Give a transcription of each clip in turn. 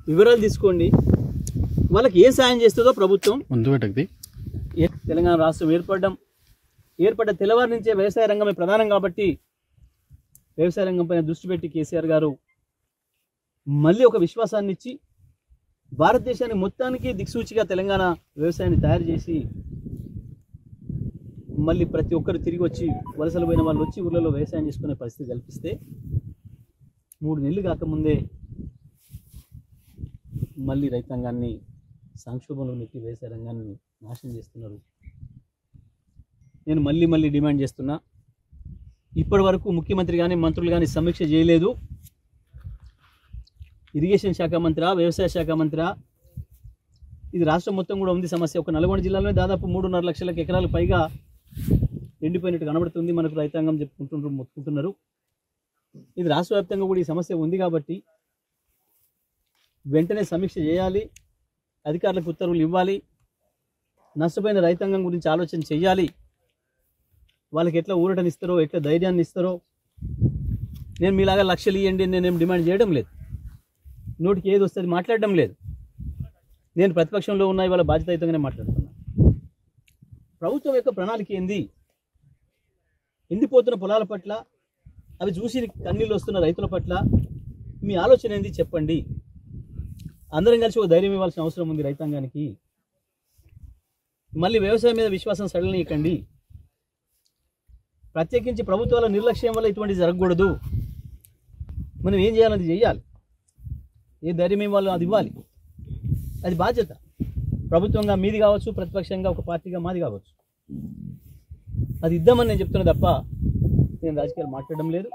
వివరాలు తీసుకోండి. వాళ్ళకి ఏం సాయం చేస్తుందో ప్రభుత్వం. తెలంగాణ రాష్ట్రం ఏర్పడ్డ తెల్లవారి నుంచే వ్యవసాయ రంగమే ప్రధానం కాబట్టి వ్యవసాయ రంగం పైన దృష్టి పెట్టి కేసీఆర్ గారు మళ్ళీ ఒక విశ్వాసాన్ని ఇచ్చి భారతదేశాన్ని మొత్తానికి దిక్సూచిగా తెలంగాణ వ్యవసాయాన్ని తయారు చేసి మళ్ళీ ప్రతి ఒక్కరు తిరిగి వచ్చి వలసలు పోయిన వాళ్ళు వచ్చి ఊళ్ళలో వ్యవసాయం చేసుకునే పరిస్థితి కల్పిస్తే 3 నెలలు కాకముందే మళ్ళీ రైతాంగాన్ని సంక్షోభంలో నెట్టి వ్యవసాయ రంగాన్ని నాశనం చేస్తున్నారు. నేను మళ్ళీ డిమాండ్ చేస్తున్నా, ఇప్పటి వరకు ముఖ్యమంత్రి కానీ మంత్రులు కానీ సమీక్ష చేయలేదు. ఇరిగేషన్ శాఖ మంత్రి, వ్యవసాయ శాఖ మంత్రి, ఇది రాష్ట్రం మొత్తం కూడా ఉంది సమస్య. ఒక నల్గొండ జిల్లాలోనే దాదాపు 3.5 లక్షల ఎకరాలకు పైగా ఎండిపోయినట్టు కనబడుతుంది. మనకు రైతాంగం మొత్తుకుంటున్నారు. ఇది రాష్ట్ర వ్యాప్తంగా కూడా ఈ సమస్య ఉంది కాబట్టి వెంటనే సమీక్ష చేయాలి, అధికారులకు ఉత్తర్వులు ఇవ్వాలి, నష్టపోయిన రైతాంగం గురించి ఆలోచన చేయాలి. వాళ్ళకి ఎట్లా ఊరటనిస్తారో, ఎట్లా ధైర్యాన్ని ఇస్తారో. నేను మీలాగా లక్షలు ఇవ్వండి నేనేం డిమాండ్ చేయడం లేదు, నోటికి ఏది వస్తుంది మాట్లాడడం లేదు. నేను ప్రతిపక్షంలో ఉన్న ఇవాళ బాధ్యతాయుతంగానే మాట్లాడుతున్నా. ప్రభుత్వం యొక్క ప్రణాళిక ఏంది? ఎండిపోతున్న పొలాల పట్ల, అవి చూసి కన్నీళ్ళు వస్తున్న రైతుల పట్ల మీ ఆలోచన ఏంది చెప్పండి. అందరం కలిసి ఒక ధైర్యం ఇవ్వాల్సిన అవసరం ఉంది రైతాంగానికి. మళ్ళీ వ్యవసాయం మీద విశ్వాసం సడలనీయకండి. ప్రత్యేకించి ప్రభుత్వాల నిర్లక్ష్యం వల్ల ఇటువంటిది జరగకూడదు. మనం ఏం చేయాలని చేయాలి, ఏ ధైర్యం ఇవ్వాలో అది ఇవ్వాలి. అది బాధ్యత. ప్రభుత్వంగా మీది కావచ్చు, ప్రతిపక్షంగా ఒక పార్టీగా మాది కావచ్చు. అది ఇద్దామని నేను చెప్తున్నా తప్ప నేను రాజకీయాలు మాట్లాడడం లేదు.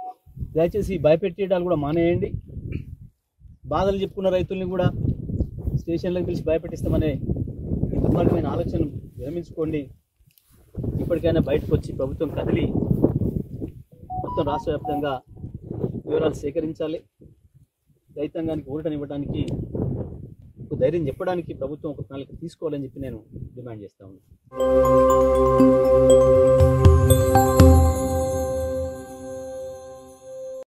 దయచేసి భయపెట్టేయడాలు కూడా మానేయండి. బాధలు చెప్పుకున్న రైతుల్ని కూడా స్టేషన్లకు పిలిచి భయపెట్టిస్తామనే దుర్మార్గమైన ఆలోచన విరమించుకోండి. ఇప్పటికైనా బయటకు వచ్చి ప్రభుత్వం కదిలి మొత్తం రాష్ట్ర వ్యాప్తంగా వివరాలు సేకరించాలి. రైతాంగానికి ఊరటనివ్వడానికి, ఒక ధైర్యం చెప్పడానికి ప్రభుత్వం ఒక ప్రణాళిక తీసుకోవాలని చెప్పి నేను డిమాండ్ చేస్తా ఉన్నాను.